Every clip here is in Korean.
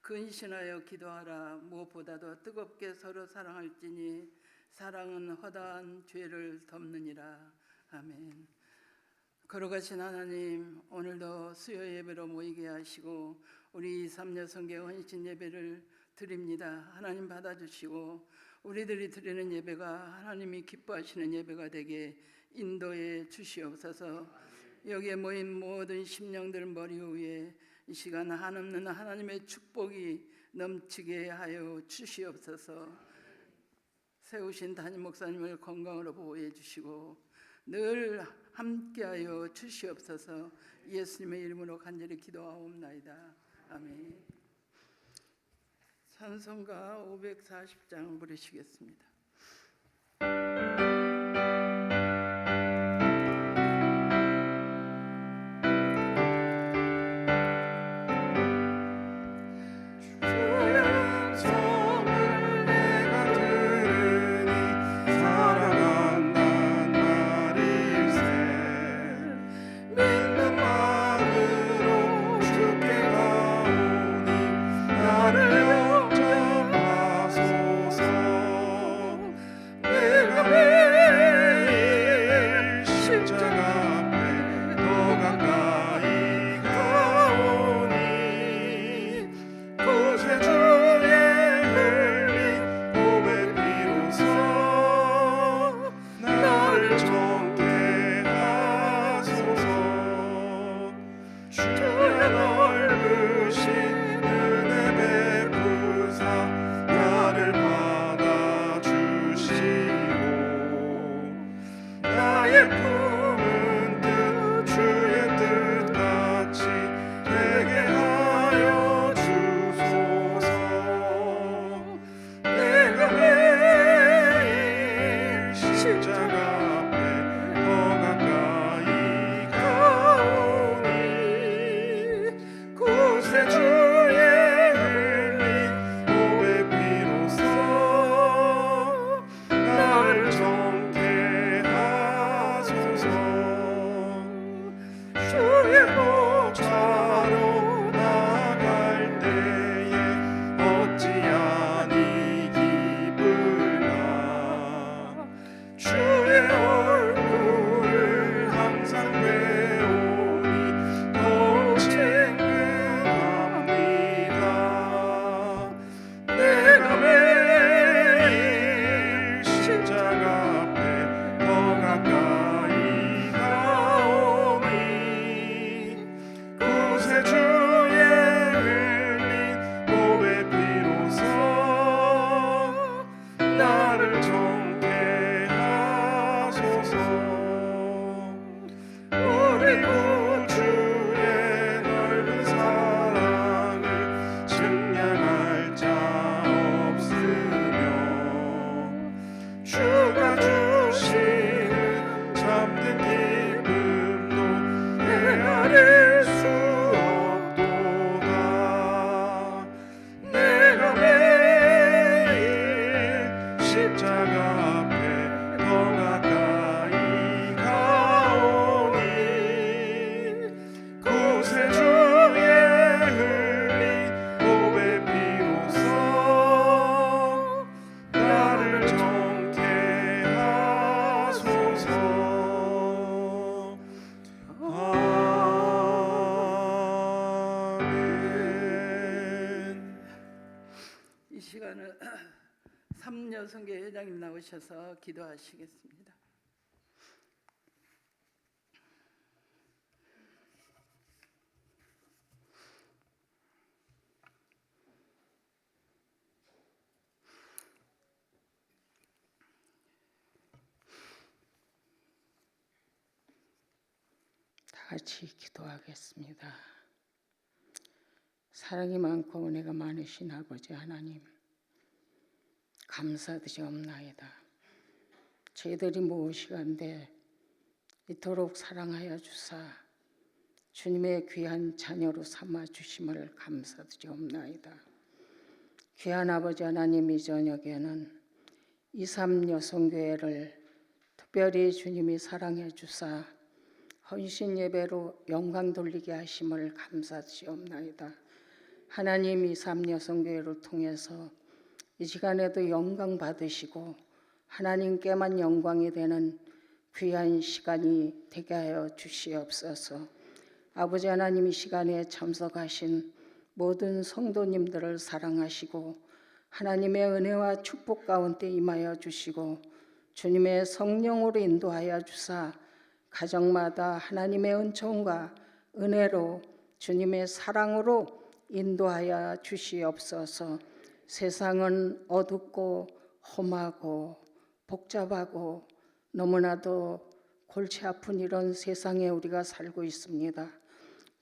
근신하여 기도하라. 무엇보다도 뜨겁게 서로 사랑할지니 사랑은 허다한 죄를 덮느니라. 아멘. 걸어가신 하나님, 오늘도 수요 예배로 모이게 하시고 우리 삼여성교 헌신 예배를 드립니다. 하나님 받아주시고 우리들이 드리는 예배가 하나님이 기뻐하시는 예배가 되게 인도해 주시옵소서. 여기에 모인 모든 심령들 머리 위에 이 시간 한없는 하나님의 축복이 넘치게 하여 주시옵소서. 세우신 담임 목사님을 건강으로 보호해 주시고 늘 함께하여 주시옵소서. 예수님의 이름으로 간절히 기도하옵나이다. 아멘. 찬송가 540장 부르시겠습니다. 삼여성교 회장님 나오셔서 기도하시겠습니다. 다 같이 기도하겠습니다. 사랑이 많고 은혜가 많으신 아버지 하나님, 감사드리옵나이다. 저희들이 무엇이간데 이토록 사랑하여 주사 주님의 귀한 자녀로 삼아 주심을 감사드리옵나이다. 귀한 아버지 하나님, 이 저녁에는 23 여성교회를 특별히 주님이 사랑해 주사 헌신 예배로 영광 돌리게 하심을 감사드리옵나이다. 하나님 이삼 여성교회를 통해서 이 시간에도 영광 받으시고 하나님께만 영광이 되는 귀한 시간이 되게 하여 주시옵소서. 아버지 하나님, 이 시간에 참석하신 모든 성도님들을 사랑하시고 하나님의 은혜와 축복 가운데 임하여 주시고 주님의 성령으로 인도하여 주사 가정마다 하나님의 은총과 은혜로 주님의 사랑으로 인도하여 주시옵소서. 세상은 어둡고 험하고 복잡하고 너무나도 골치 아픈 이런 세상에 우리가 살고 있습니다.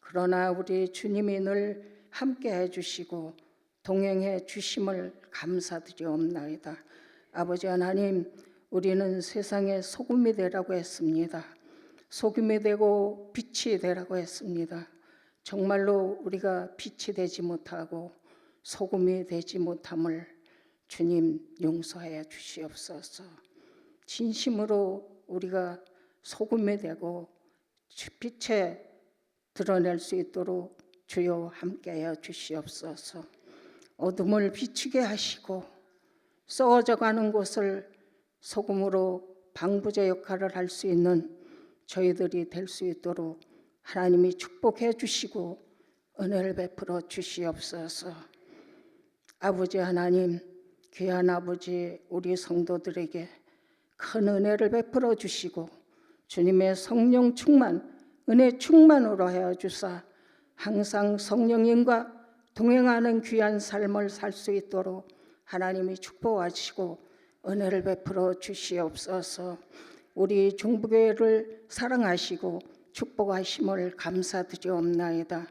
그러나 우리 주님이 늘 함께 해주시고 동행해 주심을 감사드리옵나이다. 아버지 하나님, 우리는 세상의 소금이 되라고 했습니다. 소금이 되고 빛이 되라고 했습니다. 정말로 우리가 빛이 되지 못하고 소금이 되지 못함을 주님 용서하여 주시옵소서. 진심으로 우리가 소금이 되고 빛에 드러낼 수 있도록 주여 함께하여 주시옵소서. 어둠을 비추게 하시고 썩어져가는 곳을 소금으로 방부제 역할을 할 수 있는 저희들이 될 수 있도록 하나님이 축복해 주시고 은혜를 베풀어 주시옵소서. 아버지 하나님, 귀한 아버지, 우리 성도들에게 큰 은혜를 베풀어 주시고 주님의 성령 충만, 은혜 충만으로 하여 주사 항상 성령님과 동행하는 귀한 삶을 살 수 있도록 하나님이 축복하시고 은혜를 베풀어 주시옵소서. 우리 중부교회를 사랑하시고 축복하심을 감사드리옵나이다.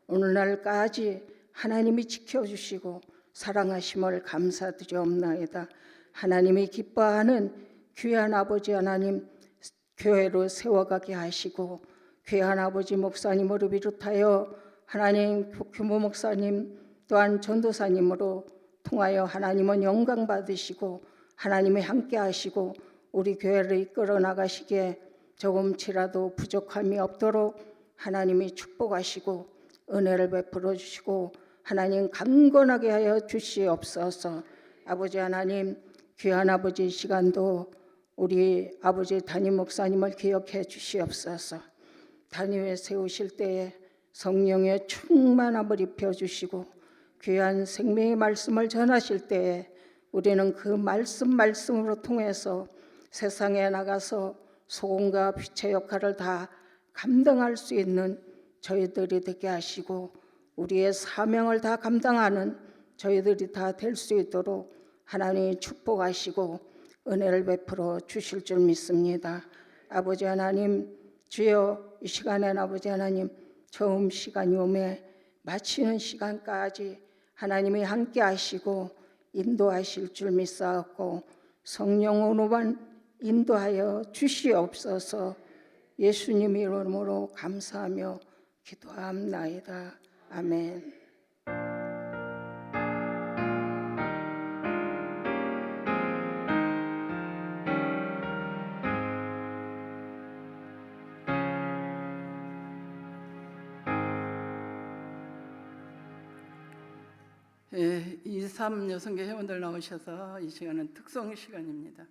오늘날까지 하나님이 지켜주시고 사랑하심을 감사드리옵나이다. 하나님이 기뻐하는 귀한 아버지 하나님, 교회로 세워가게 하시고 귀한 아버지 목사님으로 비롯하여 하나님 규모 목사님 또한 전도사님으로 통하여 하나님은 영광 받으시고 하나님이 함께 하시고 우리 교회를 이끌어 나가시기에 조금치라도 부족함이 없도록 하나님이 축복하시고 은혜를 베풀어 주시고 하나님 강건하게 하여 주시옵소서. 아버지 하나님, 귀한 아버지 시간도 우리 아버지 담임 목사님을 기억해 주시옵소서. 단위에 세우실 때에 성령의 충만함을 입혀 주시고 귀한 생명의 말씀을 전하실 때에 우리는 그 말씀으로 통해서 세상에 나가서 소금과 빛의 역할을 다 감당할 수 있는 저희들이 되게 하시고 우리의 사명을 다 감당하는 저희들이 다 될 수 있도록 하나님이 축복하시고 은혜를 베풀어 주실 줄 믿습니다. 아버지 하나님, 주여 이 시간엔 아버지 하나님 처음 시간이 오매 마치는 시간까지 하나님이 함께 하시고 인도하실 줄 믿사옵고 성령으로만 인도하여 주시옵소서. 예수님 이름으로 감사하며 기도합나이다. 아멘. 예, 23 여성계 회원들 나오셔서 이 시간은 특송 시간입니다.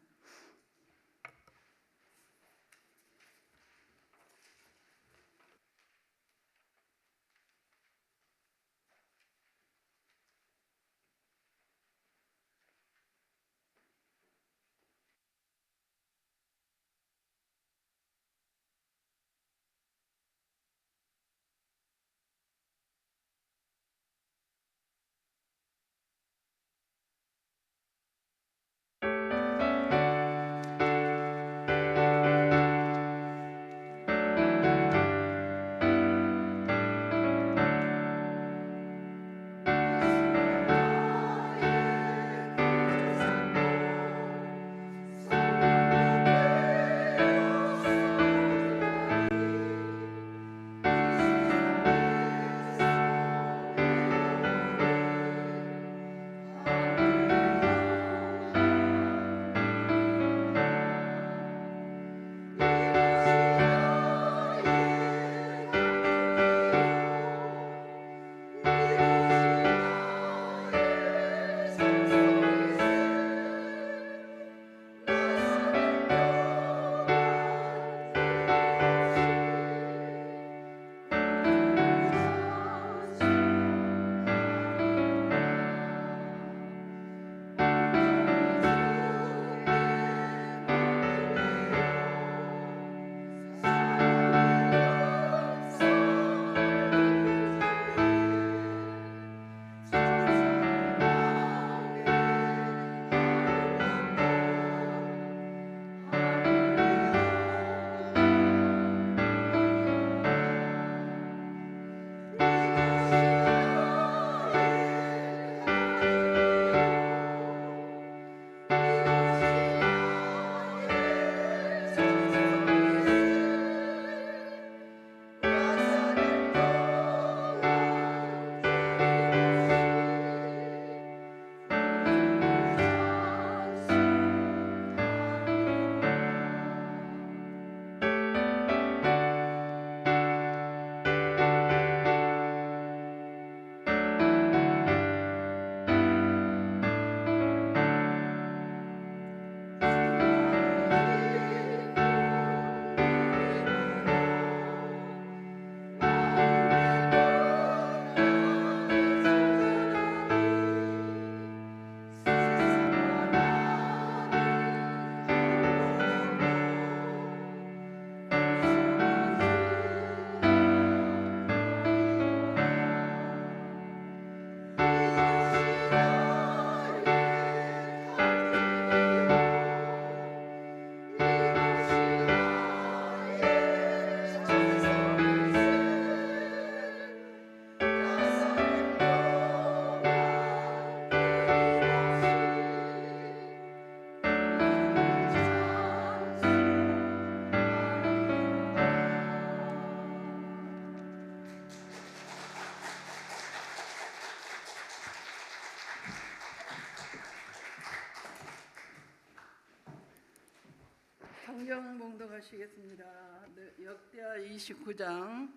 합독하시겠습니다. 네, 역대하 29장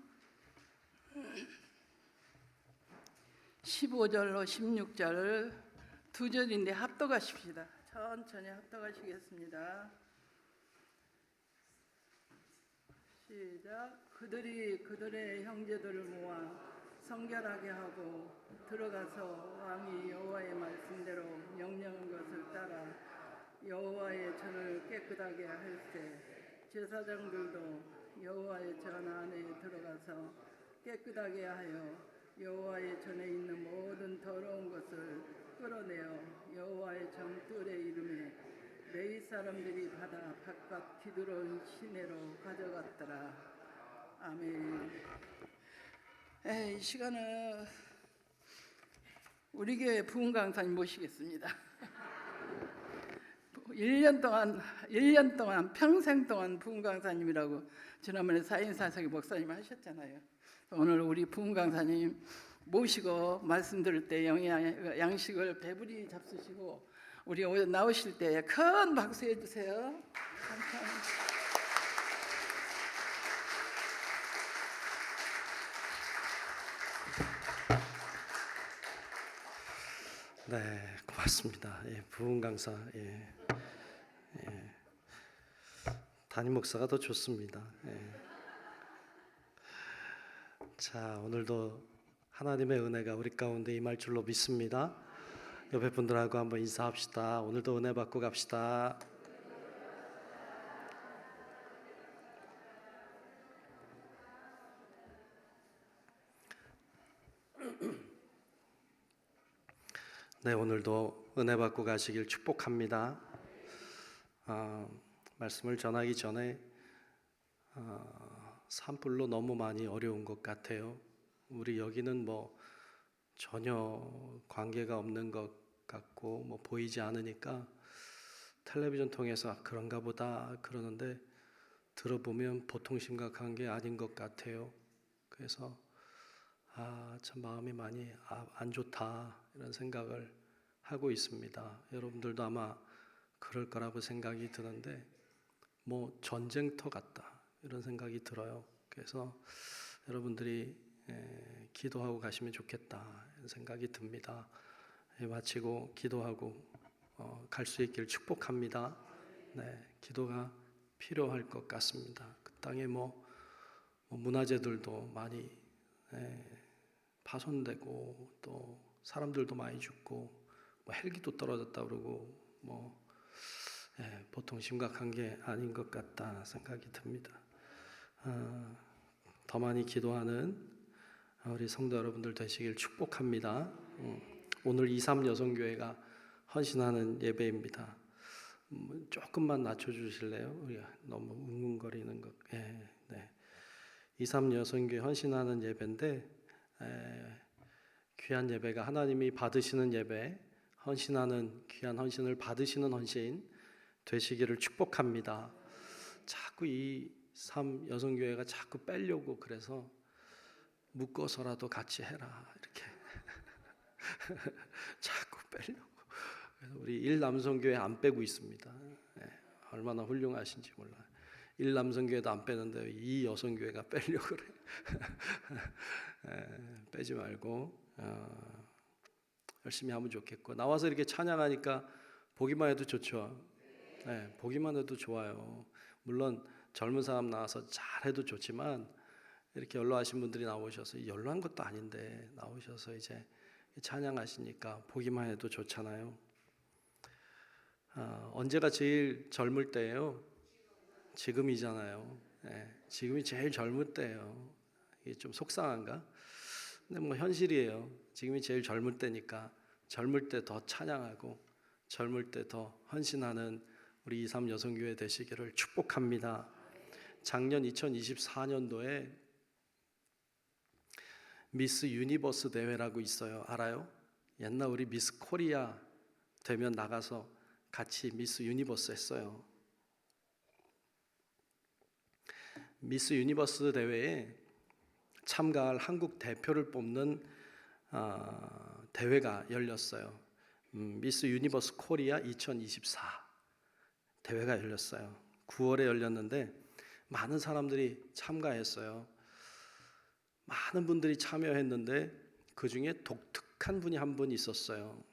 15절로 16절 두 절인데 합독하십시다. 천천히 합독하시겠습니다. 시작. 그들이 그들의 형제들을 모아 성결하게 하고 들어가서 왕이 여호와의 말씀대로 명령한 것을 따라 여호와의 전을 깨끗하게 할때 제사장들도 여호와의 전 안에 들어가서 깨끗하게 하여 여호와의 전에 있는 모든 더러운 것을 끌어내어 여호와의 전 뜰에 이름에 레위 사람들이 받아 바깥 기드론 시내로 가져갔더라. 아멘. 이 시간은 우리 교회 부흥 강사님 모시겠습니다. 1년 동안 평생 동안 부흥 강사님이라고 지난번에 사인사석의 목사님 하셨잖아요. 오늘 우리 부흥 강사님 모시고 말씀 들을 때 양식을 배부리 잡수시고 우리 나오실 때 큰 박수 해주세요. 감사합니다. 네, 고맙습니다. 부흥 강사, 담임 목사가 더 좋습니다. 자, 오늘도 하나님의 은혜가 우리 가운데 임할 줄로 믿습니다. 옆에 분들하고 한번 인사합시다. 오늘도 은혜 받고 갑시다. 네, 오늘도 은혜 받고 가시길 축복합니다. 말씀을 전하기 전에 산불로 너무 많이 어려운 것 같아요. 우리 여기는 뭐 전혀 관계가 없는 것 같고 뭐 보이지 않으니까 텔레비전 통해서 그런가 보다 그러는데 들어보면 보통 심각한 게 아닌 것 같아요. 그래서 참 마음이 많이 안 좋다 이런 생각을 하고 있습니다. 여러분들도 아마 그럴 거라고 생각이 드는데 뭐 전쟁터 같다 이런 생각이 들어요. 그래서 여러분들이 기도하고 가시면 좋겠다 이런 생각이 듭니다. 마치고 기도하고 갈 수 있길 축복합니다. 네, 기도가 필요할 것 같습니다. 그 땅에 뭐 문화재들도 많이 파손되고 또 사람들도 많이 죽고 뭐 헬기도 떨어졌다 그러고 뭐 보통 심각한 게 아닌 것 같다 생각이 듭니다. 더 많이 기도하는 우리 성도 여러분들 되시길 축복합니다. 오늘 23 여성교회가 헌신하는 예배입니다. 조금만 낮춰주실래요? 우리가 너무 웅웅거리는 것. 네. 23 여성교회 헌신하는 예배인데 귀한 예배가 하나님이 받으시는 예배, 헌신하는 귀한 헌신을 받으시는 헌신 되시기를 축복합니다. 자꾸 이 3 여성교회가 자꾸 빼려고 그래서 묶어서라도 같이 해라 이렇게 자꾸 빼려고. 그래서 우리 1 남성교회 안 빼고 있습니다. 얼마나 훌륭하신지 몰라요. 1 남성교회도 안 빼는데 2 여성교회가 빼려고 그래. 빼지 말고 열심히 하면 좋겠고 나와서 이렇게 찬양하니까 보기만 해도 좋죠. 보기만 해도 좋아요. 물론 젊은 사람 나와서 잘해도 좋지만 이렇게 연로하신 분들이 나오셔서 연로한 것도 아닌데 나오셔서 이제 찬양하시니까 보기만 해도 좋잖아요. 언제가 제일 젊을 때예요? 지금이잖아요. 지금이 제일 젊을 때예요. 이게 좀 속상한가? 근데 뭐 현실이에요. 지금이 제일 젊을 때니까 젊을 때 더 찬양하고 젊을 때 더 헌신하는 우리 23 여성교회 되시기를 축복합니다. 작년 2024년도에 미스 유니버스 대회라고 있어요. 알아요? 옛날 우리 미스 코리아 되면 나가서 같이 미스 유니버스 했어요. 미스 유니버스 대회에 참가할 한국 대표를 뽑는 대회가 열렸어요. 미스 유니버스 코리아 2024 대회가 열렸어요. 9월에 열렸는데 많은 사람들이 참가했어요. 많은 분들이 참여했는데 그 중에 독특한 분이 한 분 있었어요.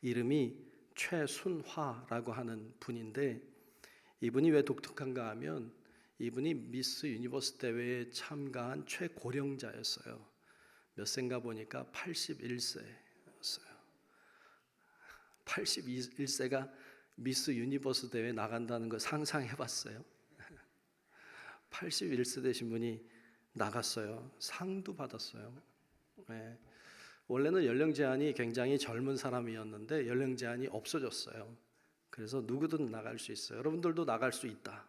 이름이 최순화라고 하는 분인데, 이분이 왜 독특한가 하면 이분이 미스 유니버스 대회에 참가한 최고령자였어요. 몇 세인가 보니까 81세였어요. 81세가 미스 유니버스 대회에 나간다는 거 상상해 봤어요? 81세 되신 분이 나갔어요. 상도 받았어요. 네. 원래는 연령 제한이 굉장히 젊은 사람이었는데 연령 제한이 없어졌어요. 그래서 누구든 나갈 수 있어요. 여러분들도 나갈 수 있다.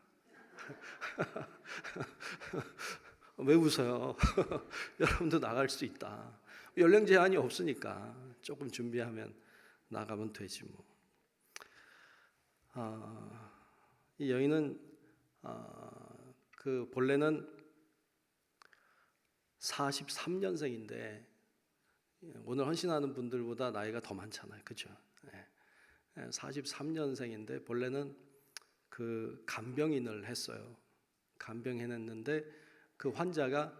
왜 웃어요? 여러분도 나갈 수 있다. 연령 제한이 없으니까 조금 준비하면 나가면 되지 뭐. 이 여인은 그 본래는 43년생인데 오늘 헌신하는 분들보다 나이가 더 많잖아요, 그렇죠? 43년생인데 본래는 그 간병인을 했어요. 간병해냈는데 그 환자가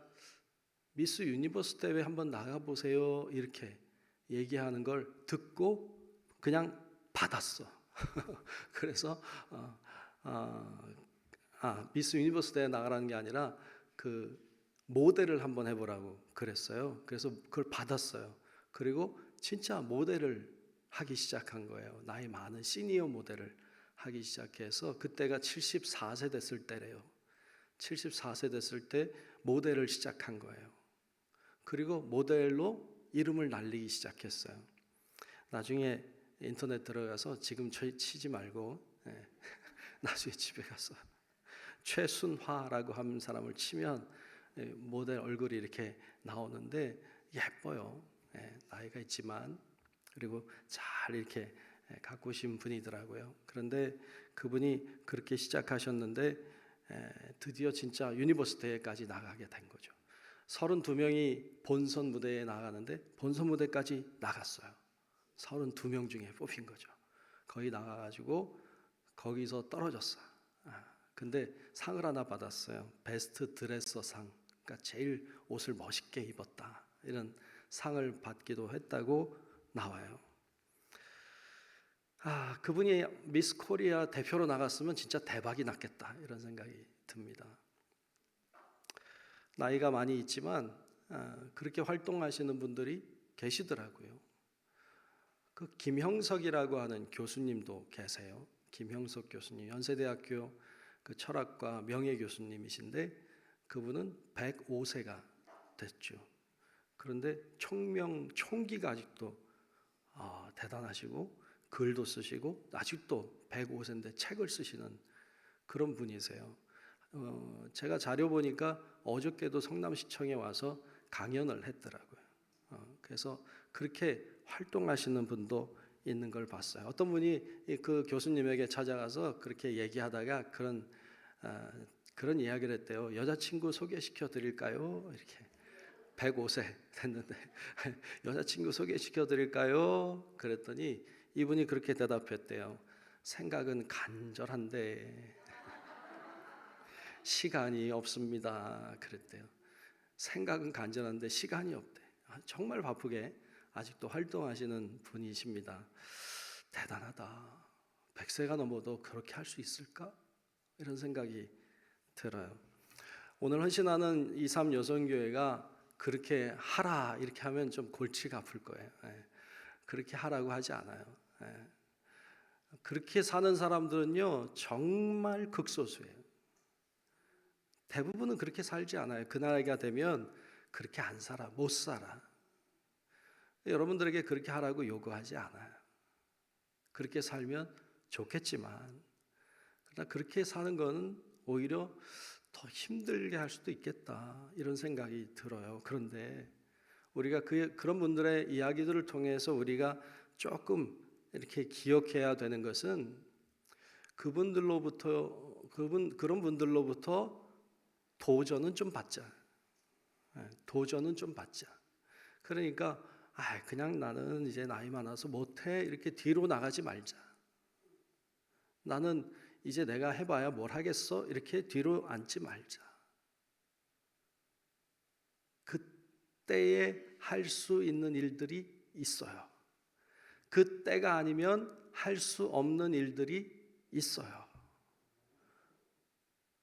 미스 유니버스 대회 한번 나가보세요 이렇게 얘기하는 걸 듣고 그냥 받았어. 그래서 미스 유니버스 대회 나가라는 게 아니라 그 모델을 한번 해보라고 그랬어요. 그래서 그걸 받았어요. 그리고 진짜 모델을 하기 시작한 거예요. 나이 많은 시니어 모델을 하기 시작해서 그때가 74세 됐을 때래요. 74세 됐을 때 모델을 시작한 거예요. 그리고 모델로 이름을 날리기 시작했어요. 나중에 인터넷 들어가서 지금 치지 말고 나중에 집에 가서 최순화라고 하는 사람을 치면 모델 얼굴이 이렇게 나오는데 예뻐요. 나이가 있지만 그리고 잘 이렇게 가꾸신 분이더라고요. 그런데 그분이 그렇게 시작하셨는데 드디어 진짜 유니버스 대회까지 나가게 된 거죠. 32명이 본선 무대에 나가는데 본선 무대까지 나갔어요. 32명 중에 뽑힌 거죠. 거기 나가가지고 거기서 떨어졌어. 근데 상을 하나 받았어요. 베스트 드레서 상. 그러니까 제일 옷을 멋있게 입었다. 이런 상을 받기도 했다고 나와요. 그분이 미스 코리아 대표로 나갔으면 진짜 대박이 났겠다. 이런 생각이 듭니다. 나이가 많이 있지만 그렇게 활동하시는 분들이 계시더라고요. 그 김형석이라고 하는 교수님도 계세요. 김형석 교수님, 연세대학교 그 철학과 명예 교수님이신데 그분은 105세가 됐죠. 그런데 총기가 아직도 대단하시고 글도 쓰시고 아직도 105세인데 책을 쓰시는 그런 분이세요. 제가 자료 보니까 어저께도 성남시청에 와서 강연을 했더라고요. 그래서 그렇게 활동하시는 분도 있는 걸 봤어요. 어떤 분이 그 교수님에게 찾아가서 그렇게 얘기하다가 그런 이야기를 했대요. 여자친구 소개시켜 드릴까요? 이렇게 105세 됐는데 여자친구 소개시켜 드릴까요? 그랬더니 이분이 그렇게 대답했대요. 생각은 간절한데 시간이 없습니다. 그랬대요. 생각은 간절한데 시간이 없대. 정말 바쁘게 아직도 활동하시는 분이십니다. 대단하다. 100세가 넘어도 그렇게 할 수 있을까? 이런 생각이 들어요. 오늘 헌신하는 23 여성교회가 그렇게 하라 이렇게 하면 좀 골치가 아플 거예요. 그렇게 하라고 하지 않아요. 그렇게 사는 사람들은요 정말 극소수예요. 대부분은 그렇게 살지 않아요. 그 나이가 되면 그렇게 안 살아, 못 살아. 여러분들에게 그렇게 하라고 요구하지 않아요. 그렇게 살면 좋겠지만 그러나 그렇게 사는 거는 오히려 더 힘들게 할 수도 있겠다 이런 생각이 들어요. 그런데 우리가 그런 분들의 이야기들을 통해서 우리가 조금 이렇게 기억해야 되는 것은 그런 분들로부터 도전은 좀 받자. 도전은 좀 받자. 그러니까 그냥 나는 이제 나이 많아서 못해 이렇게 뒤로 나가지 말자. 나는 이제 내가 해봐야 뭘 하겠어? 이렇게 뒤로 앉지 말자. 그때에 할 수 있는 일들이 있어요. 그때가 아니면 할 수 없는 일들이 있어요.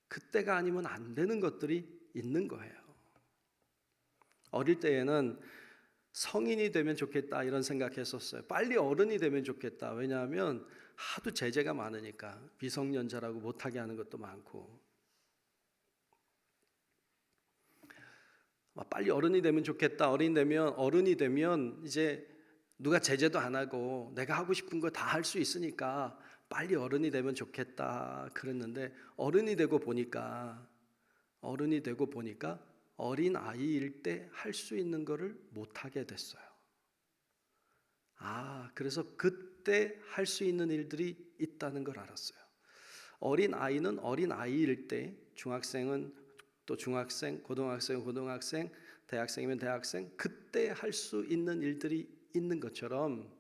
그때가 아니면 안 되는 것들이 있는 거예요. 어릴 때에는 성인이 되면 좋겠다 이런 생각했었어요. 빨리 어른이 되면 좋겠다. 왜냐하면 하도 제재가 많으니까 미성년자라고 못하게 하는 것도 많고, 빨리 어른이 되면 좋겠다. 어른이 되면 이제 누가 제재도 안 하고 내가 하고 싶은 거 다 할 수 있으니까 빨리 어른이 되면 좋겠다 그랬는데, 어른이 되고 보니까 어린 아이일 때 할 수 있는 거를 못 하게 됐어요. 그래서 그때 할 수 있는 일들이 있다는 걸 알았어요. 어린 아이는 어린 아이일 때, 중학생은 또 중학생, 고등학생은 고등학생, 대학생이면 대학생, 그때 할 수 있는 일들이 있는 것처럼,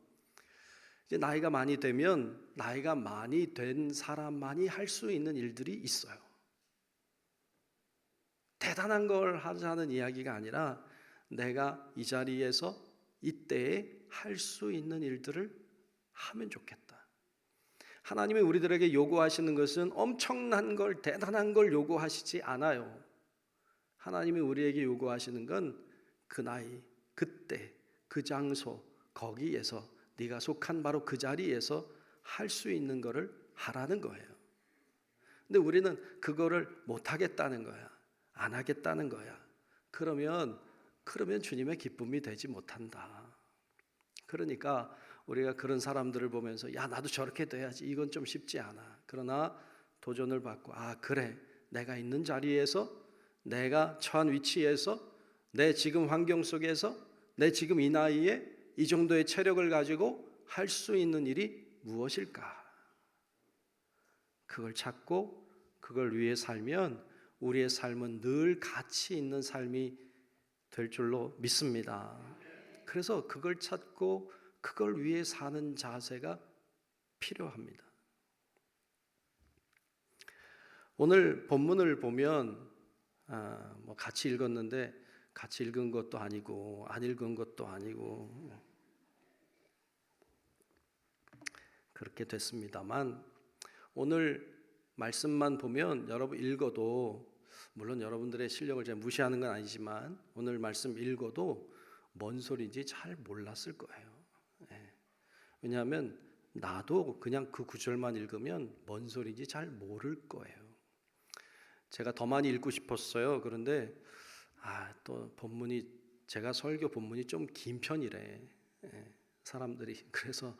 이제 나이가 많이 되면 나이가 많이 된 사람만이 할 수 있는 일들이 있어요. 대단한 걸 하자는 이야기가 아니라 내가 이 자리에서 이때에 할 수 있는 일들을 하면 좋겠다. 하나님이 우리들에게 요구하시는 것은 엄청난 걸, 대단한 걸 요구하시지 않아요. 하나님이 우리에게 요구하시는 건 그 나이, 그때, 그 장소, 거기에서 네가 속한 바로 그 자리에서 할 수 있는 거를 하라는 거예요. 근데 우리는 그거를 못 하겠다는 거야. 안 하겠다는 거야. 그러면 주님의 기쁨이 되지 못한다. 그러니까 우리가 그런 사람들을 보면서 야, 나도 저렇게 돼야지. 이건 좀 쉽지 않아. 그러나 도전을 받고, 그래, 내가 있는 자리에서, 내가 처한 위치에서, 내 지금 환경 속에서, 내 지금 이 나이에 이 정도의 체력을 가지고 할 수 있는 일이 무엇일까? 그걸 찾고 그걸 위해 살면 우리의 삶은 늘 가치 있는 삶이 될 줄로 믿습니다. 그래서 그걸 찾고 그걸 위해 사는 자세가 필요합니다. 오늘 본문을 보면 같이 읽었는데 같이 읽은 것도 아니고 안 읽은 것도 아니고 그렇게 됐습니다만, 오늘 말씀만 보면 여러분 읽어도, 물론 여러분들의 실력을 제가 무시하는 건 아니지만 오늘 말씀 읽어도 뭔 소리인지 잘 몰랐을 거예요. 왜냐하면 나도 그냥 그 구절만 읽으면 뭔 소리인지 잘 모를 거예요. 제가 더 많이 읽고 싶었어요. 그런데 또 본문이, 제가 설교 본문이 좀 긴 편이래. 사람들이. 그래서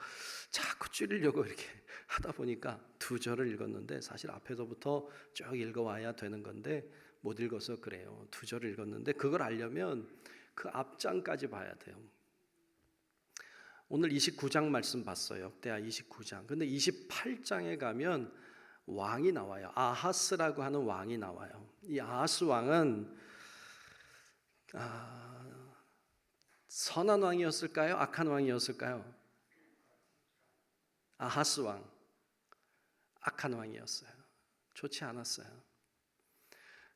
자꾸 줄이려고 이렇게 하다 보니까 2절을 읽었는데, 사실 앞에서부터 쭉 읽어와야 되는 건데 못 읽어서 그래요. 2절을 읽었는데 그걸 알려면 그 앞장까지 봐야 돼요. 오늘 29장 말씀 봤어요. 역대하 29장. 근데 28장에 가면 왕이 나와요. 아하스라고 하는 왕이 나와요. 이 아하스 왕은 선한 왕이었을까요? 악한 왕이었을까요? 아하스 왕, 악한 왕이었어요. 좋지 않았어요.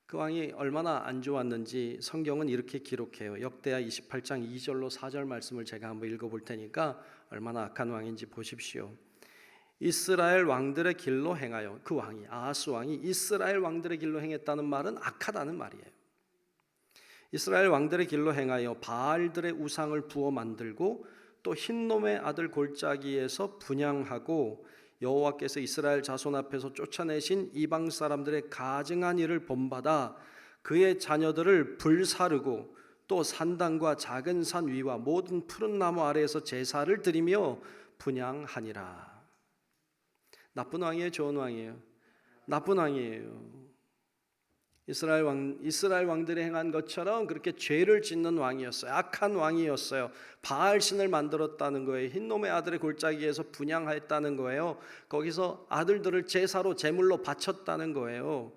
그 왕이 얼마나 안 좋았는지 성경은 이렇게 기록해요. 역대하 28장 2절로 4절 말씀을 제가 한번 읽어볼 테니까 얼마나 악한 왕인지 보십시오. 이스라엘 왕들의 길로 행하여, 그 왕이, 아하스 왕이 이스라엘 왕들의 길로 행했다는 말은 악하다는 말이에요. 이스라엘 왕들의 길로 행하여 바알들의 우상을 부어 만들고 또 흰놈의 아들 골짜기에서 분향하고 여호와께서 이스라엘 자손 앞에서 쫓아내신 이방 사람들의 가증한 일을 본받아 그의 자녀들을 불사르고 또 산당과 작은 산 위와 모든 푸른 나무 아래에서 제사를 드리며 분향하니라. 나쁜 왕이에요? 좋은 왕이에요? 나쁜 왕이에요. 이스라엘 왕들이 행한 것처럼 그렇게 죄를 짓는 왕이었어요. 악한 왕이었어요. 바알 신을 만들었다는 거예요. 흰놈의 아들의 골짜기에서 분향했다는 거예요. 거기서 아들들을 제사로 제물로 바쳤다는 거예요.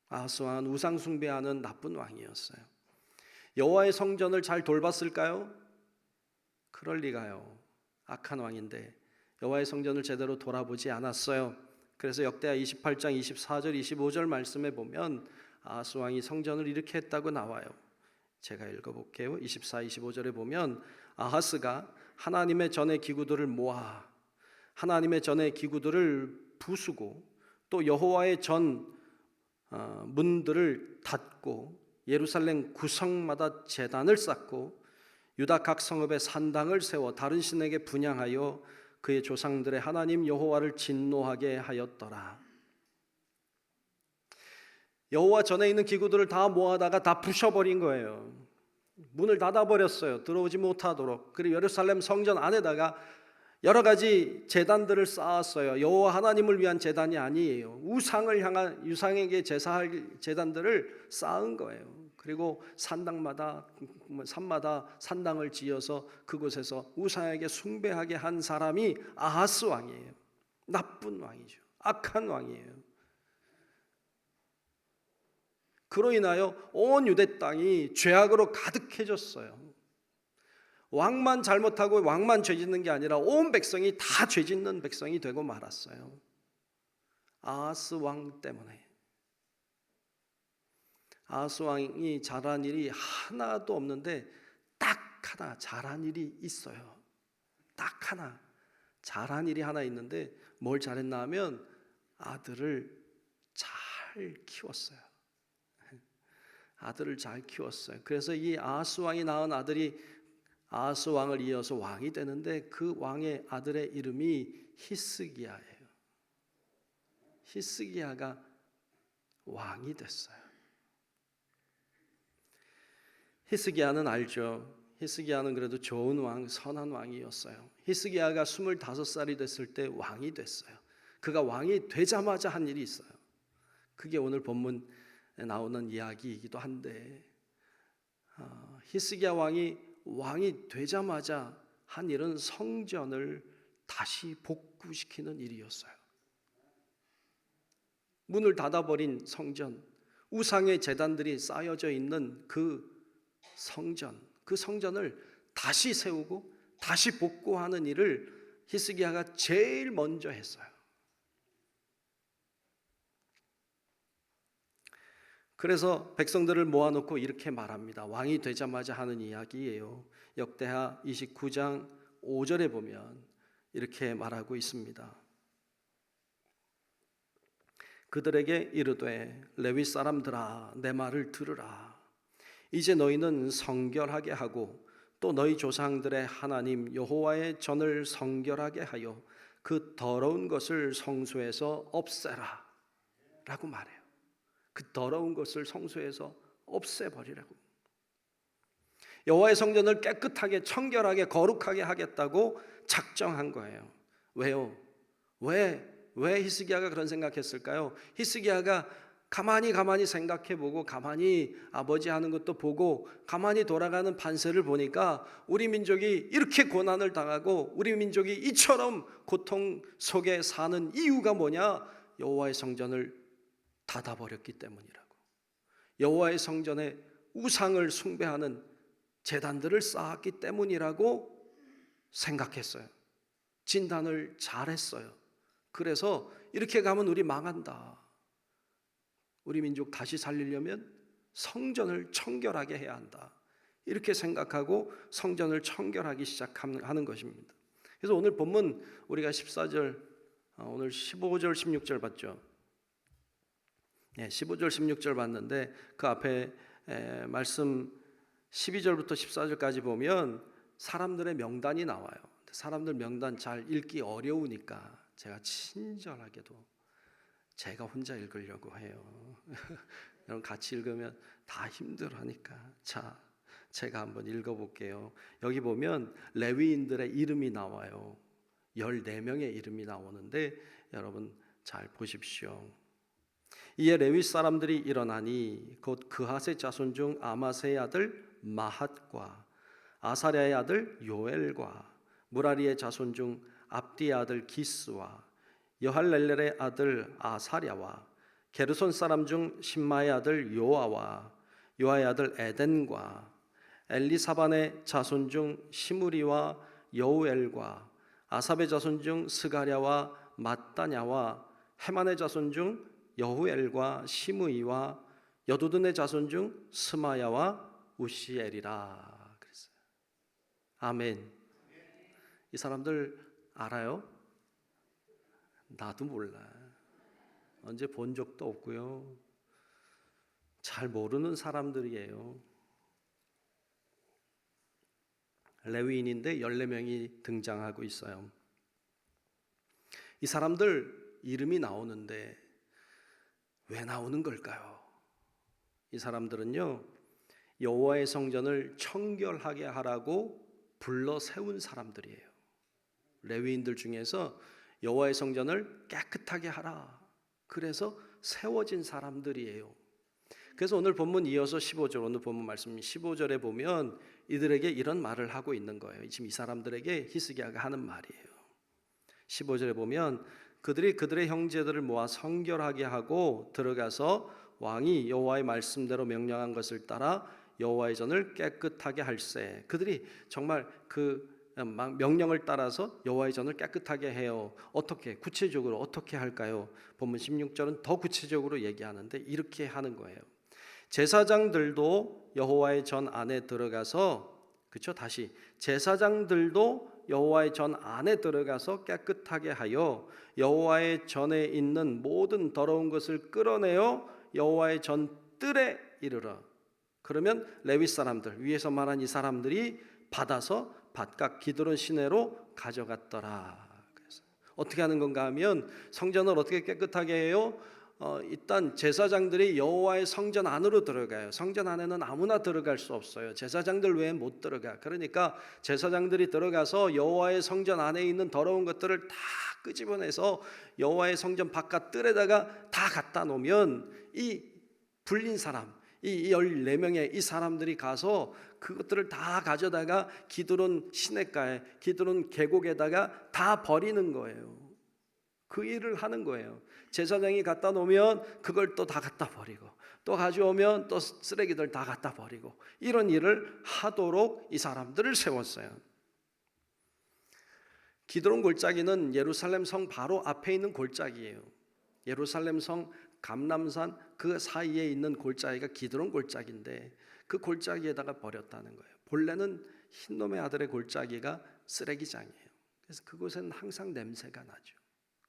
아하스 왕은 우상 숭배하는 나쁜 왕이었어요. 여호와의 성전을 잘 돌봤을까요? 그럴 리가요. 악한 왕인데 여호와의 성전을 제대로 돌아보지 않았어요. 그래서 역대하 28장 24절 25절 말씀에 보면 아하스 왕이 성전을 이렇게 했다고 나와요. 제가 읽어볼게요. 24, 25절에 보면 아하스가 하나님의 전의 기구들을 모아 하나님의 전의 기구들을 부수고 또 여호와의 전 문들을 닫고 예루살렘 구성마다 제단을 쌓고 유다 각 성읍에 산당을 세워 다른 신에게 분향하여 그의 조상들의 하나님 여호와를 진노하게 하였더라. 여호와 전에 있는 기구들을 다 모아다가 다 부셔버린 거예요. 문을 닫아버렸어요. 들어오지 못하도록. 그리고 예루살렘 성전 안에다가 여러 가지 제단들을 쌓았어요. 여호와 하나님을 위한 제단이 아니에요. 우상을 향한 유상에게 제사할 제단들을 쌓은 거예요. 그리고 산마다 산당을 지어서 그곳에서 우상에게 숭배하게 한 사람이 아하스 왕이에요. 나쁜 왕이죠. 악한 왕이에요. 그로 인하여 온 유대 땅이 죄악으로 가득해졌어요. 왕만 잘못하고 왕만 죄짓는 게 아니라 온 백성이 다 죄짓는 백성이 되고 말았어요. 아하스 왕 때문에. 아하스 왕이 잘한 일이 하나도 없는데 딱 하나 잘한 일이 있어요. 딱 하나 잘한 일이 하나 있는데 뭘 잘했나 하면 아들을 잘 키웠어요. 아들을 잘 키웠어요. 그래서 이 아하스 왕이 낳은 아들이 아하스 왕을 이어서 왕이 되는데 그 왕의 아들의 이름이 히스기야예요. 히스기야가 왕이 됐어요. 히스기야는 알죠. 히스기야는 그래도 좋은 왕, 선한 왕이었어요. 히스기야가 25살이 됐을 때 왕이 됐어요. 그가 왕이 되자마자 한 일이 있어요. 그게 오늘 본문에 나오는 이야기이기도 한데 히스기야 왕이 되자마자 한 일은 성전을 다시 복구시키는 일이었어요. 문을 닫아버린 성전, 우상의 제단들이 쌓여져 있는 그 성전을 다시 세우고 다시 복구하는 일을 히스기야가 제일 먼저 했어요. 그래서 백성들을 모아놓고 이렇게 말합니다. 왕이 되자마자 하는 이야기예요. 역대하 29장 5절에 보면 이렇게 말하고 있습니다. 그들에게 이르되 레위 사람들아 내 말을 들으라. 이제 너희는 성결하게 하고 또 너희 조상들의 하나님 여호와의 전을 성결하게 하여 그 더러운 것을 성소에서 없애라 라고 말해요. 그 더러운 것을 성소에서 없애버리라고. 여호와의 성전을 깨끗하게 청결하게 거룩하게 하겠다고 작정한 거예요. 왜요? 왜 히스기야가 그런 생각했을까요? 히스기야가 가만히 생각해보고 가만히 아버지 하는 것도 보고 가만히 돌아가는 반세를 보니까 우리 민족이 이렇게 고난을 당하고 우리 민족이 이처럼 고통 속에 사는 이유가 뭐냐? 여호와의 성전을 닫아버렸기 때문이라고. 여호와의 성전에 우상을 숭배하는 제단들을 쌓았기 때문이라고 생각했어요. 진단을 잘했어요. 그래서 이렇게 가면 우리 망한다. 우리 민족 다시 살리려면 성전을 청결하게 해야 한다. 이렇게 생각하고 성전을 청결하기 시작하는 것입니다. 그래서 오늘 본문 우리가 14절, 오늘 15절, 16절 봤죠. 15절, 16절 봤는데 그 앞에 말씀 12절부터 14절까지 보면 사람들의 명단이 나와요. 사람들 명단 잘 읽기 어려우니까 제가 친절하게도 제가 혼자 읽으려고 해요. 여러분 같이 읽으면 다 힘들어하니까. 자, 제가 한번 읽어볼게요. 여기 보면 레위인들의 이름이 나와요. 14명의 이름이 나오는데 여러분 잘 보십시오. 이에 레위 사람들이 일어나니 곧 그핫의 자손 중 아마세의 아들 마핫과 아사랴의 아들 요엘과 무라리의 자손 중 압디의 아들 기스와 여할렐렐의 아들 아사랴와 게르손 사람 중 심마의 아들 요아와 요아의 아들 에덴과 엘리사반의 자손 중 시므리와 여우엘과 아삽의 자손 중 스가랴와 마따냐와 헤만의 자손 중 여후엘과 시므이와 여두둔의 자손 중 스마야와 우시엘이라 그랬어요. 아멘. 이 사람들 알아요? 나도 몰라. 언제 본 적도 없고요. 잘 모르는 사람들이에요. 레위인인데 14명이 등장하고 있어요. 이 사람들 이름이 나오는데 왜 나오는 걸까요? 이 사람들은요, 여호와의 성전을 청결하게 하라고 불러 세운 사람들이에요. 레위인들 중에서 여호와의 성전을 깨끗하게 하라, 그래서 세워진 사람들이에요. 그래서 오늘 본문 이어서 15절, 오늘 본문 말씀 15절에 보면 이들에게 이런 말을 하고 있는 거예요. 지금 이 사람들에게 히스기야가 하는 말이에요. 15절에 보면 그들이 그들의 형제들을 모아 성결하게 하고 들어가서 왕이 여호와의 말씀대로 명령한 것을 따라 여호와의 전을 깨끗하게 할세. 그들이 정말 그 명령을 따라서 여호와의 전을 깨끗하게 해요. 어떻게, 구체적으로 어떻게 할까요? 본문 16절은 더 구체적으로 얘기하는데 이렇게 하는 거예요. 제사장들도 여호와의 전 안에 들어가서, 그렇죠? 다시 제사장들도 여호와의 전 안에 들어가서 깨끗하게 하여 여호와의 전에 있는 모든 더러운 것을 끌어내어 여호와의 전 뜰에 이르러. 그러면 레위 사람들, 위에서 말한 이 사람들이 받아서 밭각 기드론 시내로 가져갔더라. 그래서 어떻게 하는 건가 하면 성전을 어떻게 깨끗하게 해요? 일단 제사장들이 여호와의 성전 안으로 들어가요. 성전 안에는 아무나 들어갈 수 없어요. 제사장들 외에 못 들어가. 그러니까 제사장들이 들어가서 여호와의 성전 안에 있는 더러운 것들을 다 끄집어내서 여호와의 성전 바깥 뜰에다가 다 갖다 놓으면 이 불린 사람, 이 14명의 이 사람들이 가서 그것들을 다 가져다가 기드론 시냇가에, 기드론 계곡에다가 다 버리는 거예요. 그 일을 하는 거예요. 제사장이 갖다 놓으면 그걸 또 다 갖다 버리고, 또 가져오면 또 쓰레기들 다 갖다 버리고, 이런 일을 하도록 이 사람들을 세웠어요. 기드론 골짜기는 예루살렘 성 바로 앞에 있는 골짜기예요. 예루살렘 성 감람산 그 사이에 있는 골짜기가 기드론 골짜기인데 그 골짜기에다가 버렸다는 거예요. 본래는 흰놈의 아들의 골짜기가 쓰레기장이에요. 그래서 그곳에는 항상 냄새가 나죠.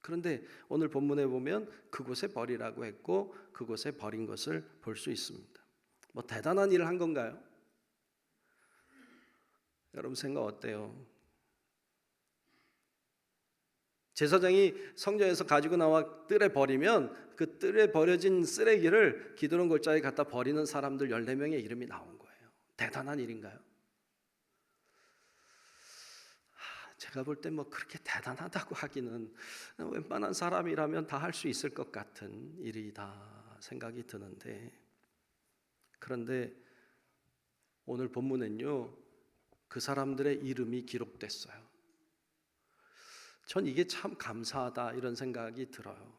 그런데 오늘 본문에 보면 그곳에 버리라고 했고 그곳에 버린 것을 볼 수 있습니다. 뭐 대단한 일을 한 건가요? 여러분 생각 어때요? 제사장이 성전에서 가지고 나와 뜰에 버리면 그 뜰에 버려진 쓰레기를 기드론 골짜기에 갖다 버리는 사람들 14명의 이름이 나온 거예요. 대단한 일인가요? 제가 볼 때 뭐 그렇게 대단하다고 하기는, 웬만한 사람이라면 다 할 수 있을 것 같은 일이다 생각이 드는데, 그런데 오늘 본문은요, 그 사람들의 이름이 기록됐어요. 전 이게 참 감사하다 이런 생각이 들어요.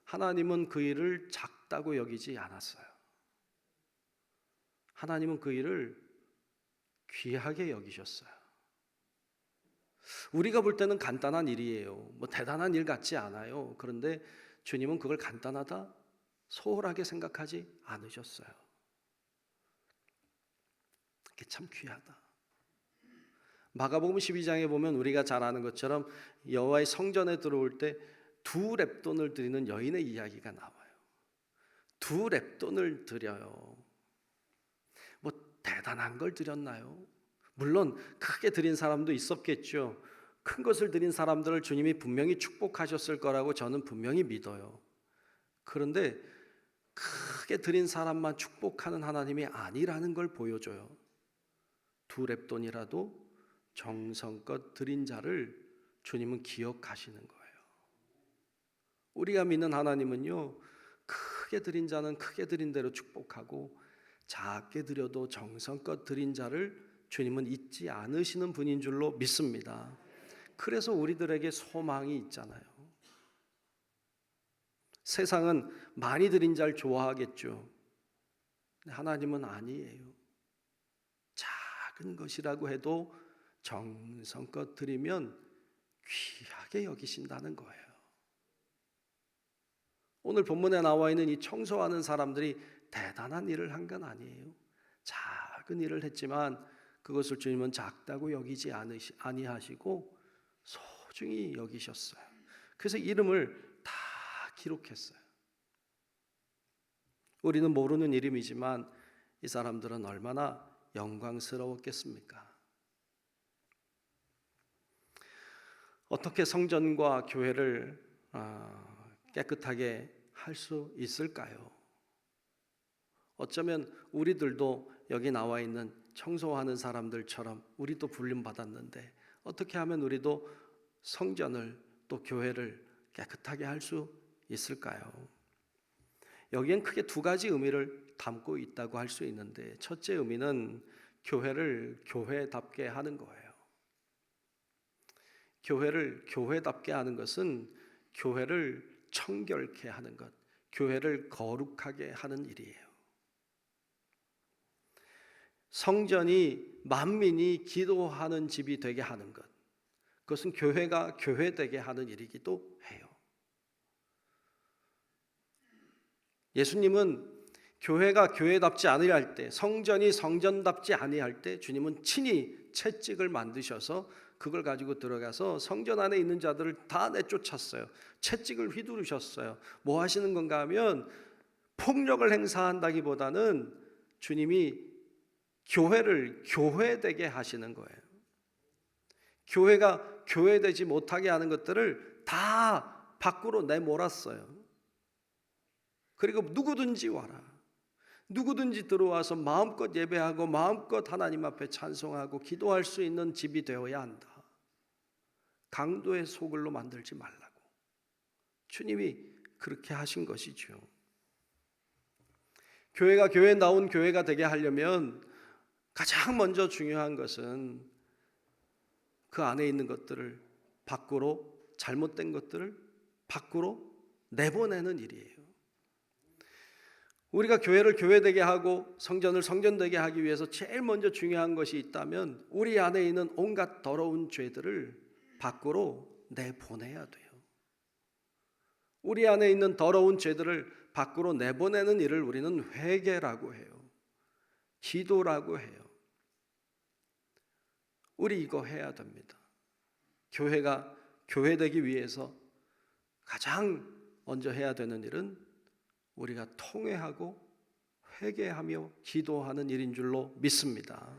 하나님은 그 일을 작다고 여기지 않았어요. 하나님은 그 일을 귀하게 여기셨어요. 우리가 볼 때는 간단한 일이에요. 뭐 대단한 일 같지 않아요. 그런데 주님은 그걸 간단하다, 소홀하게 생각하지 않으셨어요. 그게 참 귀하다. 마가복음 12장에 보면 우리가 잘 아는 것처럼 여호와의 성전에 들어올 때 2렙돈을 드리는 여인의 이야기가 나와요. 2렙돈을 드려요. 뭐 대단한 걸 드렸나요? 물론 크게 드린 사람도 있었겠죠. 큰 것을 드린 사람들을 주님이 분명히 축복하셨을 거라고 저는 분명히 믿어요. 그런데 크게 드린 사람만 축복하는 하나님이 아니라는 걸 보여줘요. 2렙돈이라도 정성껏 드린 자를 주님은 기억하시는 거예요. 우리가 믿는 하나님은요, 크게 드린 자는 크게 드린 대로 축복하고 작게 드려도 정성껏 드린 자를 주님은 잊지 않으시는 분인 줄로 믿습니다. 그래서 우리들에게 소망이 있잖아요. 세상은 많이 드린 자를 좋아하겠죠. 하나님은 아니에요. 작은 것이라고 해도 정성껏 드리면 귀하게 여기신다는 거예요. 오늘 본문에 나와 있는 이 청소하는 사람들이 대단한 일을 한 건 아니에요. 작은 일을 했지만 그것을 주님은 작다고 여기지 아니하시고 소중히 여기셨어요. 그래서 이름을 다 기록했어요. 우리는 모르는 이름이지만 이 사람들은 얼마나 영광스러웠겠습니까? 어떻게 성전과 교회를 깨끗하게 할 수 있을까요? 어쩌면 우리들도 여기 나와 있는 청소하는 사람들처럼 우리도 불림받았는데 어떻게 하면 우리도 성전을 또 교회를 깨끗하게 할 수 있을까요? 여기엔 크게 두 가지 의미를 담고 있다고 할 수 있는데 첫째 의미는 교회를 교회답게 하는 거예요. 교회를 교회답게 하는 것은 교회를 청결케 하는 것, 교회를 거룩하게 하는 일이에요. 성전이 만민이 기도하는 집이 되게 하는 것, 그것은 교회가 교회되게 하는 일이기도 해요. 예수님은 교회가 교회답지 아니할 때, 성전이 성전답지 아니할 때 주님은 친히 채찍을 만드셔서 그걸 가지고 들어가서 성전 안에 있는 자들을 다 내쫓았어요. 채찍을 휘두르셨어요. 뭐 하시는 건가 하면 폭력을 행사한다기보다는 주님이 교회를 교회되게 하시는 거예요. 교회가 교회되지 못하게 하는 것들을 다 밖으로 내몰았어요. 그리고 누구든지 와라. 누구든지 들어와서 마음껏 예배하고 마음껏 하나님 앞에 찬송하고 기도할 수 있는 집이 되어야 한다. 강도의 소굴로 만들지 말라고. 주님이 그렇게 하신 것이죠. 교회가 교회다운 교회가 되게 하려면 가장 먼저 중요한 것은 그 안에 있는 것들을 밖으로, 잘못된 것들을 밖으로 내보내는 일이에요. 우리가 교회를 교회되게 하고 성전을 성전되게 하기 위해서 제일 먼저 중요한 것이 있다면 우리 안에 있는 온갖 더러운 죄들을 밖으로 내보내야 돼요. 우리 안에 있는 더러운 죄들을 밖으로 내보내는 일을 우리는 회개라고 해요. 기도라고 해요. 우리 이거 해야 됩니다. 교회가 교회되기 위해서 가장 먼저 해야 되는 일은 우리가 통회하고 회개하며 기도하는 일인 줄로 믿습니다.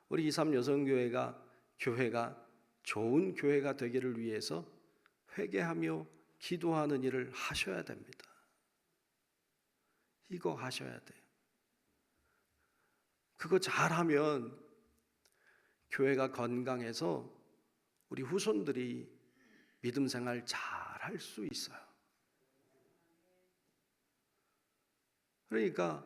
우리 23 여성교회가 교회가 좋은 교회가 되기를 위해서 회개하며 기도하는 일을 하셔야 됩니다. 이거 하셔야 돼요. 그거 잘하면 교회가 건강해서 우리 후손들이 믿음 생활 잘 할 수 있어요. 그러니까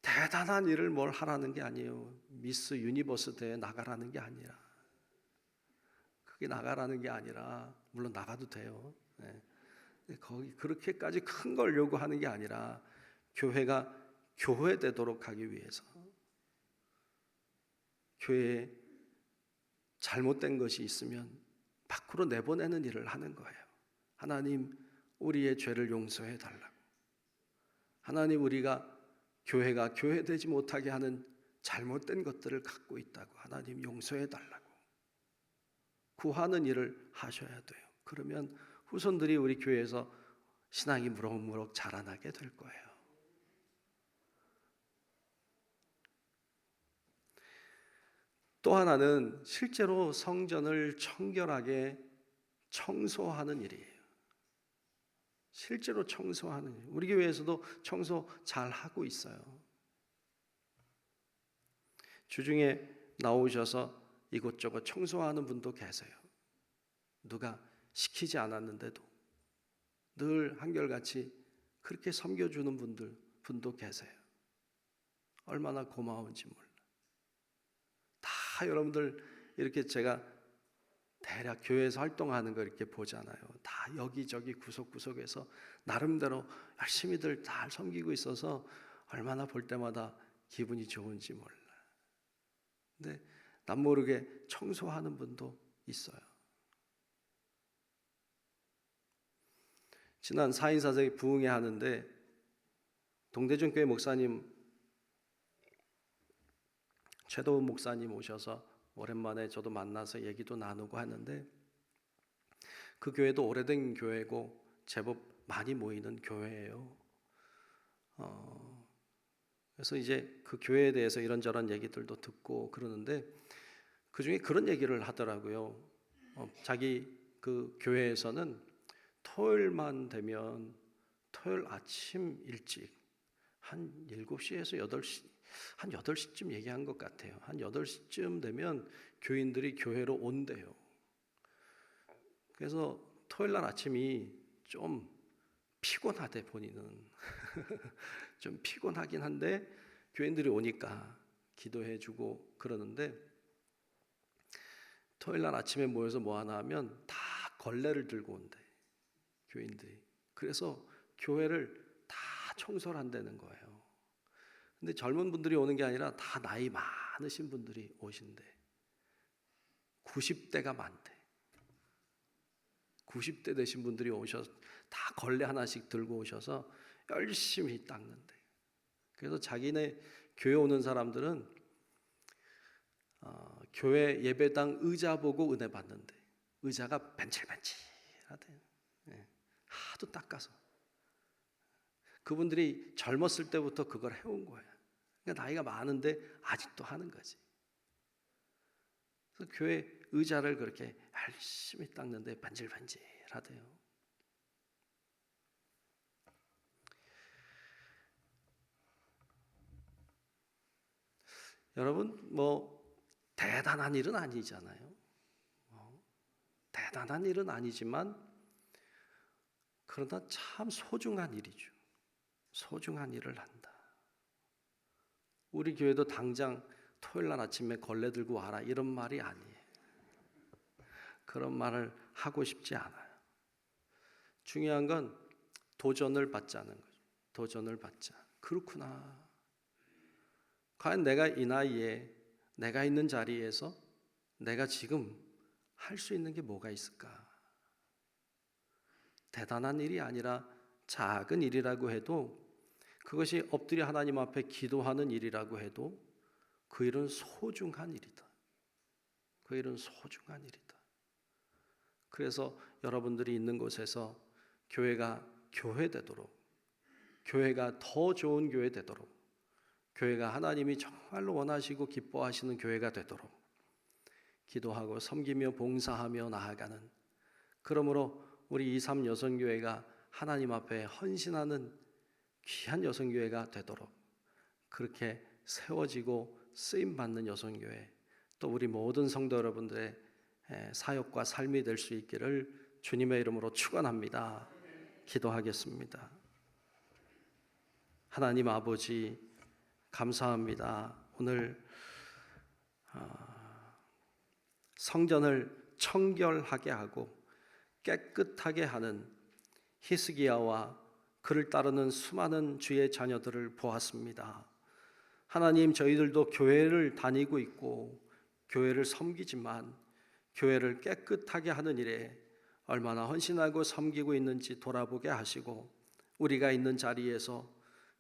대단한 일을 뭘 하라는 게 아니에요. 미스 유니버스 대회 나가라는 게 아니라, 그게 나가라는 게 아니라, 물론 나가도 돼요. 네. 거기 그렇게까지 큰 걸 요구하는 게 아니라 교회가 교회되도록 하기 위해서 교회에 잘못된 것이 있으면 밖으로 내보내는 일을 하는 거예요. 하나님, 우리의 죄를 용서해 달라고. 하나님, 우리가 교회가 교회되지 못하게 하는 잘못된 것들을 갖고 있다고. 하나님, 용서해 달라고 구하는 일을 하셔야 돼요. 그러면 후손들이 우리 교회에서 신앙이 무럭무럭 자라나게 될 거예요. 또 하나는 실제로 성전을 청결하게 청소하는 일이에요. 실제로 청소하는 일. 우리 교회에서도 청소 잘 하고 있어요. 주중에 나오셔서 이곳저곳 청소하는 분도 계세요. 누가 시키지 않았는데도 늘 한결같이 그렇게 섬겨주는 분도 계세요. 얼마나 고마운지 몰라. 다 여러분들 이렇게 제가 대략 교회에서 활동하는 거 이렇게 보잖아요. 다 여기저기 구석구석에서 나름대로 열심히들 잘 섬기고 있어서 얼마나 볼 때마다 기분이 좋은지 몰라. 근데 남 모르게 청소하는 분도 있어요. 지난 사인사색 부흥회 하는데 동대중교회 목사님 최도훈 목사님 오셔서 오랜만에 저도 만나서 얘기도 나누고 하는데, 그 교회도 오래된 교회고 제법 많이 모이는 교회예요. 그래서 이제 그 교회에 대해서 이런저런 얘기들도 듣고 그러는데, 그 중에 그런 얘기를 하더라고요. 자기 그 교회에서는 토요일만 되면 토요일 아침 일찍 한 7시에서 8시, 한 8시쯤 얘기한 것 같아요. 한 8시쯤 되면 교인들이 교회로 온대요. 그래서 토요일 날 아침이 좀 피곤하대, 본인은. 좀 피곤하긴 한데 교인들이 오니까 기도해주고 그러는데, 토요일 날 아침에 모여서 뭐 하나 하면 다 걸레를 들고 온대, 교인들이. 그래서 교회를 다 청소를 한다는 거예요. 근데 젊은 분들이 오는 게 아니라 다 나이 많으신 분들이 오신대. 90대가 많대. 90대 되신 분들이 오셔서 다 걸레 하나씩 들고 오셔서 열심히 닦는데, 그래서 자기네 교회 오는 사람들은 교회 예배당 의자 보고 은혜 받는데, 의자가 벤칠벤칠하대. 하도 닦아서. 그분들이 젊었을 때부터 그걸 해온 거야. 그러니까 나이가 많은데 아직도 하는 거지. 그래서 교회 의자를 그렇게 열심히 닦는데 반질반질하대요. 여러분, 뭐 대단한 일은 아니잖아요. 대단한 일은 아니지만 그러나 참 소중한 일이죠. 소중한 일을 한다. 우리 교회도 당장 토요일 날 아침에 걸레 들고 와라 이런 말이 아니에요. 그런 말을 하고 싶지 않아요. 중요한 건 도전을 받자는 거죠. 도전을 받자. 그렇구나. 과연 내가 이 나이에 내가 있는 자리에서 내가 지금 할 수 있는 게 뭐가 있을까? 대단한 일이 아니라 작은 일이라고 해도, 그것이 엎드려 하나님 앞에 기도하는 일이라고 해도 그 일은 소중한 일이다. 그 일은 소중한 일이다. 그래서 여러분들이 있는 곳에서 교회가 교회되도록, 교회가 더 좋은 교회 되도록, 교회가 하나님이 정말로 원하시고 기뻐하시는 교회가 되도록 기도하고 섬기며 봉사하며 나아가는, 그러므로 우리 23 여성교회가 하나님 앞에 헌신하는 귀한 여성교회가 되도록 그렇게 세워지고 쓰임받는 여성교회, 또 우리 모든 성도 여러분들의 사역과 삶이 될 수 있기를 주님의 이름으로 축원합니다. 기도하겠습니다. 하나님 아버지, 감사합니다. 오늘 성전을 청결하게 하고 깨끗하게 하는 히스기야와 그를 따르는 수많은 주의 자녀들을 보았습니다. 하나님, 저희들도 교회를 다니고 있고 교회를 섬기지만 교회를 깨끗하게 하는 일에 얼마나 헌신하고 섬기고 있는지 돌아보게 하시고, 우리가 있는 자리에서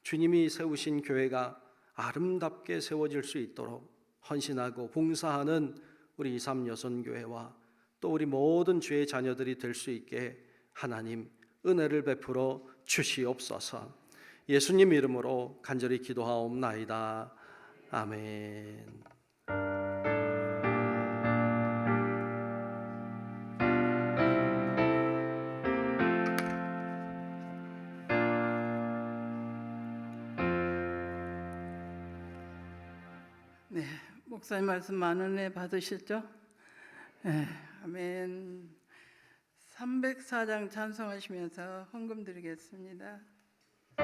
주님이 세우신 교회가 아름답게 세워질 수 있도록 헌신하고 봉사하는 우리 23 여선교회와 또 우리 모든 주의 자녀들이 될 수 있게 하나님 은혜를 베풀어 주시옵소서. 예수님 이름으로 간절히 기도하옵나이다. 아멘. 네, 목사님 말씀 많은 애 받으셨죠? 네, 아멘. 304장 찬송하시면서 헌금 드리겠습니다. 그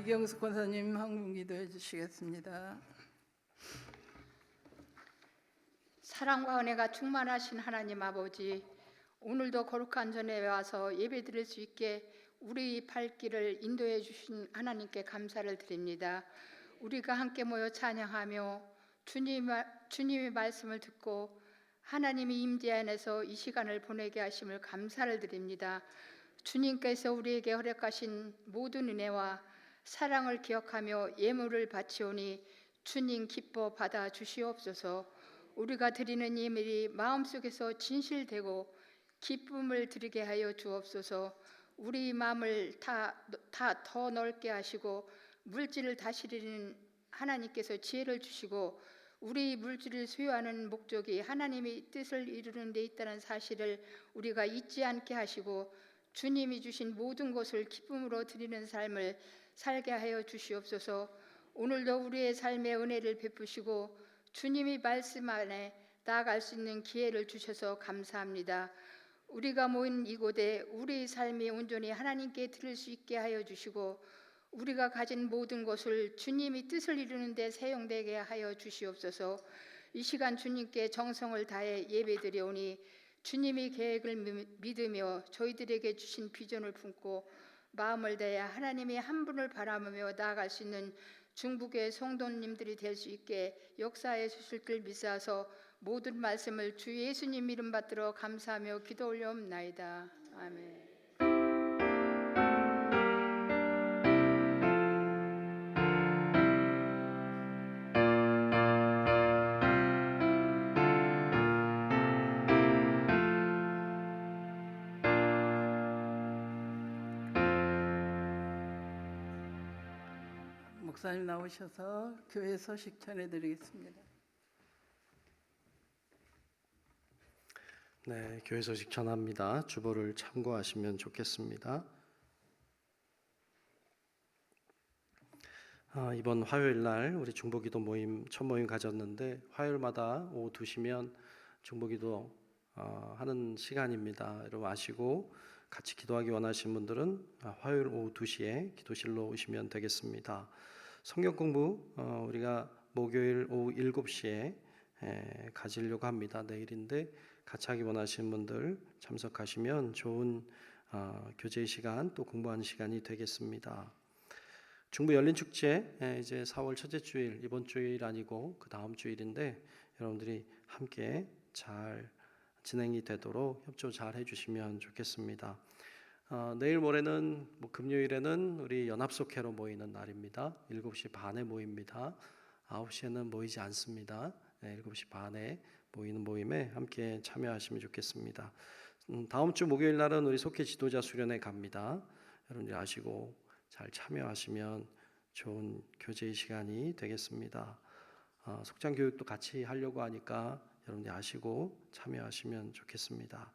이경숙 권사님 한국기도 해주시겠습니다. 사랑과 은혜가 충만하신 하나님 아버지, 오늘도 거룩한 전에 와서 예배드릴 수 있게 우리 발길을 인도해 주신 하나님께 감사를 드립니다. 우리가 함께 모여 찬양하며 주님의 말씀을 듣고 하나님이 임재 안에서 이 시간을 보내게 하심을 감사를 드립니다. 주님께서 우리에게 허락하신 모든 은혜와 사랑을 기억하며 예물을 바치오니 주님 기뻐 받아 주시옵소서. 우리가 드리는 예물이 마음속에서 진실되고 기쁨을 드리게 하여 주옵소서. 우리 마음을 다 더 넓게 하시고 물질을 다스리는 하나님께서 지혜를 주시고 우리 물질을 소유하는 목적이 하나님의 뜻을 이루는 데 있다는 사실을 우리가 잊지 않게 하시고 주님이 주신 모든 것을 기쁨으로 드리는 삶을 살게 하여 주시옵소서. 오늘도 우리의 삶에 은혜를 베푸시고 주님이 말씀 안에 나아갈 수 있는 기회를 주셔서 감사합니다. 우리가 모인 이곳에 우리의 삶이 온전히 하나님께 드릴 수 있게 하여 주시고 우리가 가진 모든 것을 주님이 뜻을 이루는 데 사용되게 하여 주시옵소서. 이 시간 주님께 정성을 다해 예배드리오니 주님이 계획을 믿으며 저희들에게 주신 비전을 품고 마음을 다해 하나님의 한 분을 바라보며 나아갈 수 있는 중국의 성도님들이 될 수 있게 역사해 주실 줄 믿사서 모든 말씀을 주 예수님 이름 받들어 감사하며 기도 올려옵나이다. 아멘. 목사님 나오셔서 교회 소식 전해드리겠습니다. 네, 교회 소식 전합니다. 주보를 참고하시면 좋겠습니다. 이번 화요일 날 우리 중보기도 모임 첫 모임 가졌는데 화요일마다 오후 2시면 중보기도 하는 시간입니다. 여러분 아시고 같이 기도하기 원하시는 분들은 화요일 오후 2시에 기도실로 오시면 되겠습니다. 성경 공부 우리가 목요일 오후 7시에 가지려고 합니다. 내일인데 같이 하기 원하시는 분들 참석하시면 좋은 교제 시간 또 공부하는 시간이 되겠습니다. 중부 열린 축제 이제 4월 첫째 주일, 이번 주일 아니고 그 다음 주일인데 여러분들이 함께 잘 진행이 되도록 협조 잘 해주시면 좋겠습니다. 내일 모레는 금요일에는 우리 연합속회로 모이는 날입니다. 7시 반에 모입니다. 9시에는 모이지 않습니다. 7시 반에 모이는 모임에 함께 참여하시면 좋겠습니다. 다음 주 목요일 날은 우리 속회 지도자 수련회 갑니다. 여러분들이 아시고 잘 참여하시면 좋은 교제의 시간이 되겠습니다. 속장 교육도 같이 하려고 하니까 여러분들이 아시고 참여하시면 좋겠습니다.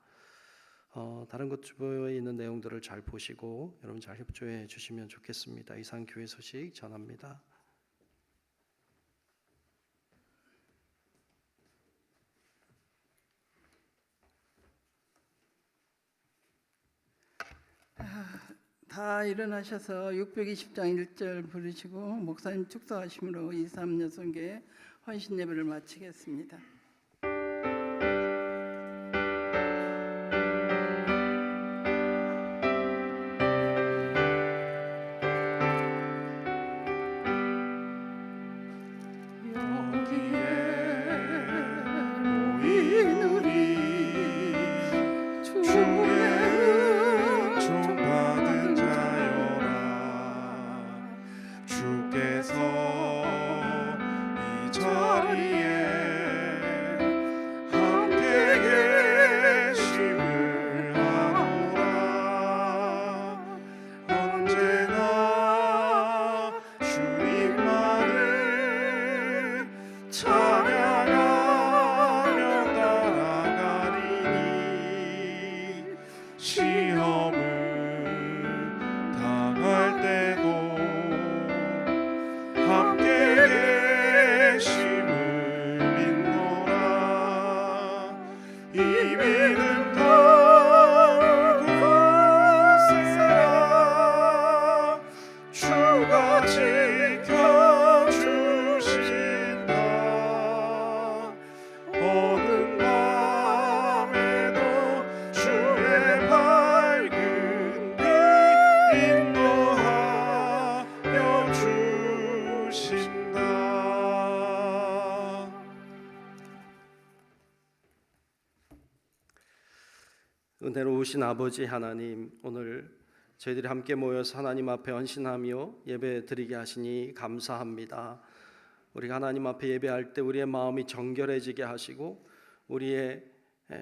다른 것 주보에 있는 내용들을 잘 보시고 여러분 잘 협조해 주시면 좋겠습니다. 이상 교회 소식 전합니다. 다 일어나셔서 620장 1절 부르시고 목사님 축도하심으로 23 여성교회 헌신 예배를 마치겠습니다. 시험을 당할 때도 주가 지켜주신다. 어두운 밤에도 주의 밝은 빛 인도하여 주신다. 은혜로우신 아버지 하나님, 오늘 저희들이 함께 모여서 하나님 앞에 헌신하며 예배 드리게 하시니 감사합니다. 우리가 하나님 앞에 예배할 때 우리의 마음이 정결해지게 하시고 우리의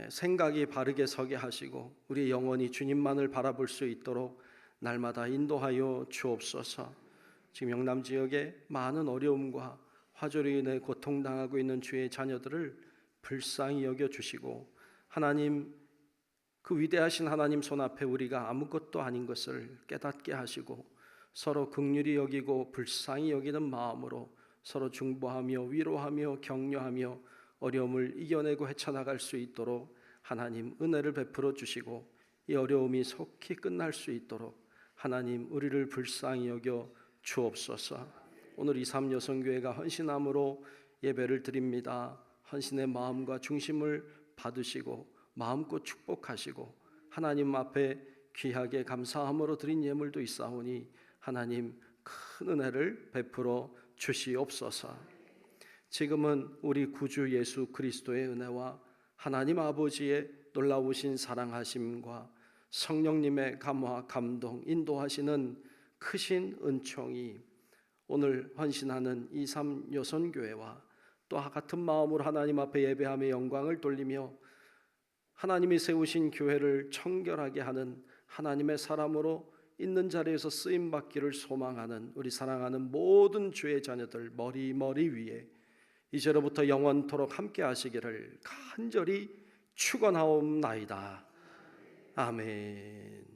생각이 바르게 서게 하시고 우리의 영혼이 주님만을 바라볼 수 있도록 날마다 인도하여 주옵소서. 지금 영남 지역에 많은 어려움과 화재로 인해 고통당하고 있는 주의 자녀들을 불쌍히 여겨주시고 하나님, 그 위대하신 하나님 손앞에 우리가 아무것도 아닌 것을 깨닫게 하시고 서로 긍휼히 여기고 불쌍히 여기는 마음으로 서로 중보하며 위로하며 격려하며 어려움을 이겨내고 헤쳐나갈 수 있도록 하나님 은혜를 베풀어 주시고 이 어려움이 속히 끝날 수 있도록 하나님 우리를 불쌍히 여겨 주옵소서. 오늘 23 여성교회가 헌신함으로 예배를 드립니다. 헌신의 마음과 중심을 받으시고 마음껏 축복하시고 하나님 앞에 귀하게 감사함으로 드린 예물도 있사오니 하나님 큰 은혜를 베풀어 주시옵소서. 지금은 우리 구주 예수 그리스도의 은혜와 하나님 아버지의 놀라우신 사랑하심과 성령님의 감화 감동 인도하시는 크신 은총이 오늘 헌신하는 23 여선교회와 또 같은 마음으로 하나님 앞에 예배하며 영광을 돌리며 하나님이 세우신 교회를 청결하게 하는 하나님의 사람으로 있는 자리에서 쓰임 받기를 소망하는 우리 사랑하는 모든 주의 자녀들 머리 위에 이제로부터 영원토록 함께 하시기를 간절히 축원하옵나이다. 아멘.